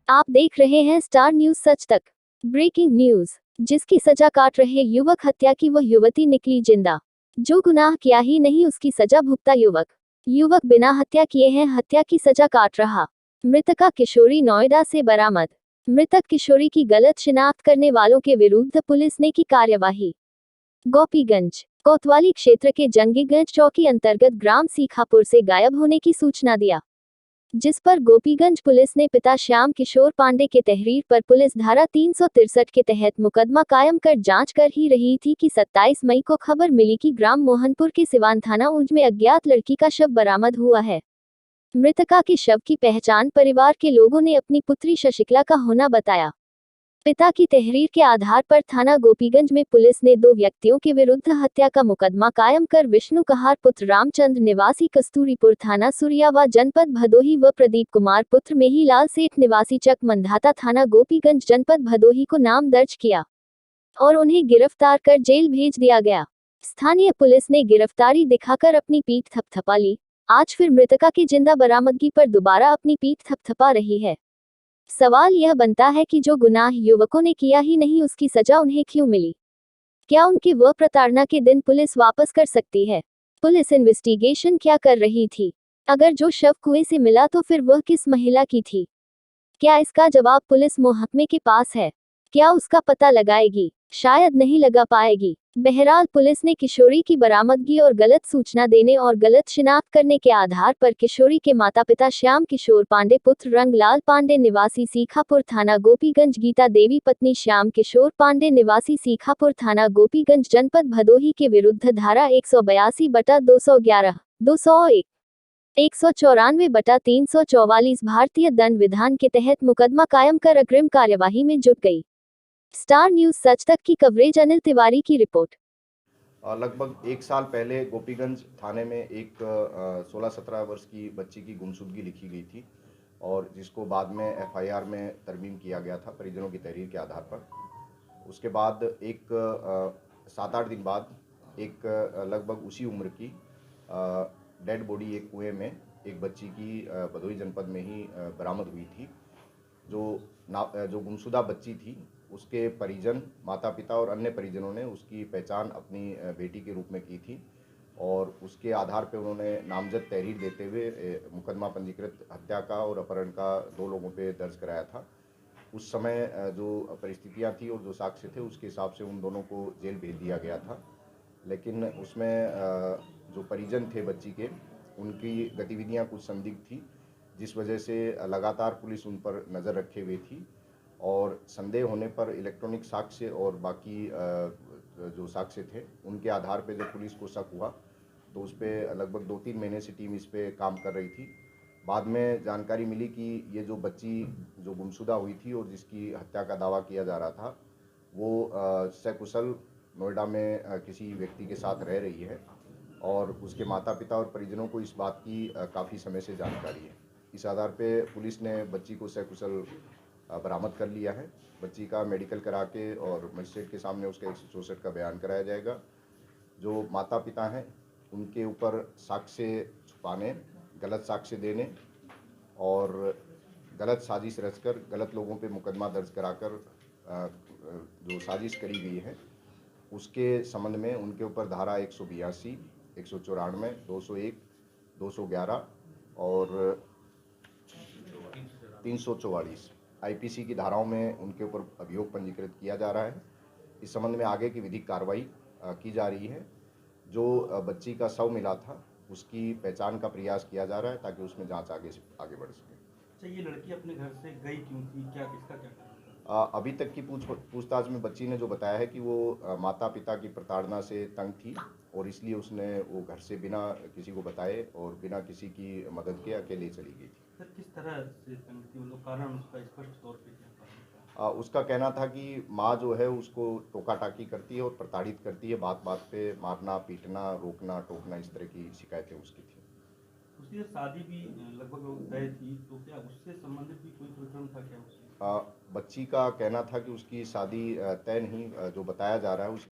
आप देख रहे हैं स्टार न्यूज सच तक। Breaking news. जिसकी सजा काट रहे युवक हत्या की वह युवती निकली जिंदा। जो गुनाह किया ही नहीं उसकी सजा भुगता युवक बिना हत्या किए हैं हत्या की सजा काट रहा। मृतका किशोरी नोएडा से बरामद। मृतक किशोरी की गलत शिनाख्त करने वालों के विरुद्ध पुलिस ने की कार्यवाही। गोपीगंज कोतवाली क्षेत्र के जंगीगंज चौकी अंतर्गत ग्राम सीखापुर से गायब होने की सूचना दिया, जिस पर गोपीगंज पुलिस ने पिता श्याम किशोर पांडे के तहरीर पर पुलिस धारा 363 के तहत मुकदमा कायम कर जांच कर ही रही थी कि 27 मई को खबर मिली कि ग्राम मोहनपुर के सिवान थाना ऊंज में अज्ञात लड़की का शव बरामद हुआ है। मृतका के शव की पहचान परिवार के लोगों ने अपनी पुत्री शशिकला का होना बताया। पिता की तहरीर के आधार पर थाना गोपीगंज में पुलिस ने 2 व्यक्तियों के विरुद्ध हत्या का मुकदमा कायम कर विष्णु कहार पुत्र रामचंद्र निवासी कस्तूरीपुर थाना सुरियावा जनपद भदोही व प्रदीप कुमार पुत्र मेहीलाल सेठ निवासी चक मंधाता थाना गोपीगंज जनपद भदोही को नाम दर्ज किया और उन्हें गिरफ्तार कर जेल भेज दिया गया। स्थानीय पुलिस ने गिरफ्तारी दिखाकर अपनी पीठ थपथपा ली। आज फिर मृतका की जिंदा बरामदगी पर दोबारा अपनी पीठ थपथपा रही है। सवाल यह बनता है कि जो गुनाह युवकों ने किया ही नहीं उसकी सजा उन्हें क्यों मिली? क्या उनकी वह प्रताड़ना के दिन पुलिस वापस कर सकती है? पुलिस इन्वेस्टिगेशन क्या कर रही थी? अगर जो शव कुएं से मिला तो फिर वह किस महिला की थी? क्या इसका जवाब पुलिस मुहकमे के पास है? क्या उसका पता लगाएगी? शायद नहीं लगा पाएगी। बहरहाल पुलिस ने किशोरी की बरामदगी और गलत सूचना देने और गलत शिनाख्त करने के आधार पर किशोरी के माता पिता श्याम किशोर पांडे पुत्र रंगलाल पांडे निवासी सीखापुर थाना गोपीगंज गीता देवी पत्नी श्याम किशोर पांडे निवासी सीखापुर थाना गोपीगंज जनपद भदोही के विरुद्ध धारा 182/211, 201, 194/344 भारतीय दंड विधान के तहत मुकदमा कायम कर अग्रिम कार्यवाही में जुट गई। स्टार न्यूज सच तक की कवरेज अनिल तिवारी की रिपोर्ट। लगभग 1 साल पहले गोपीगंज थाने में एक 16-17 वर्ष की बच्ची की गुमशुदगी लिखी गई थी और जिसको बाद में एफआईआर में तरमीम किया गया था परिजनों की तहरीर के आधार पर। उसके बाद एक 7-8 दिन बाद एक लगभग उसी उम्र की डेड बॉडी एक कुएं में एक बच्ची की भदोही जनपद में ही बरामद हुई थी। जो गुमशुदा बच्ची थी उसके परिजन, माता पिता और अन्य परिजनों ने उसकी पहचान अपनी बेटी के रूप में की थी और उसके आधार पर उन्होंने नामजद तहरीर देते हुए मुकदमा पंजीकृत हत्या का और अपहरण का 2 लोगों पे दर्ज कराया था। उस समय जो परिस्थितियां थी और जो साक्ष्य थे उसके हिसाब से उन दोनों को जेल भेज दिया गया था, लेकिन उसमें जो परिजन थे बच्ची के उनकी गतिविधियां कुछ संदिग्ध थी, जिस वजह से लगातार पुलिस उन पर नज़र रखे हुए थी और संदेह होने पर इलेक्ट्रॉनिक साक्ष्य और बाकी जो साक्ष्य थे उनके आधार पर जब पुलिस को शक हुआ तो उस पर लगभग 2-3 महीने से टीम इस पर काम कर रही थी। बाद में जानकारी मिली कि ये जो बच्ची जो गुमशुदा हुई थी और जिसकी हत्या का दावा किया जा रहा था वो सकुशल नोएडा में किसी व्यक्ति के साथ रह रही है और उसके माता पिता और परिजनों को इस बात की काफ़ी समय से जानकारी है। इस आधार पे पुलिस ने बच्ची को सकुशल बरामद कर लिया है। बच्ची का मेडिकल करा के और मजिस्ट्रेट के सामने उसका 164 का बयान कराया जाएगा। जो माता पिता हैं उनके ऊपर साक्ष्य छुपाने, गलत साक्ष्य देने और गलत साजिश रचकर गलत लोगों पे मुकदमा दर्ज कराकर जो साजिश करी गई है उसके संबंध में उनके ऊपर धारा 182, 194, 201, 211 और 344 आईपीसी की धाराओं में उनके ऊपर अभियोग पंजीकृत किया जा रहा है। इस संबंध में आगे की विधिक कार्रवाई की जा रही है। जो बच्ची का शव मिला था उसकी पहचान का प्रयास किया जा रहा है ताकि उसमें जांच आगे बढ़ सके। अच्छा, ये लड़की अपने घर से गई क्यों थी? क्या इसका क्या कारण था? अभी तक की पूछताछ में बच्ची ने जो बताया है कि वो माता पिता की प्रताड़ना से तंग थी और इसलिए उसने वो घर से बिना किसी को बताए और बिना किसी की मदद के अकेले चली गई थी। सर, किस तरह से तंग थी? मतलब कारण उसका स्पष्ट तौर पे क्या कारण था? उसका कहना था कि माँ जो है उसको टोका टाकी करती है और प्रताड़ित करती है, बात बात पे मारना पीटना रोकना टोकना इस तरह की शिकायतें उसकी थी। उसकी शादी भी लगभग तय थी, तो क्या उससे संबंधित भी कोई प्रकरण था क्या उससे? बच्ची का कहना था कि उसकी शादी तय नहीं, जो बताया जा रहा है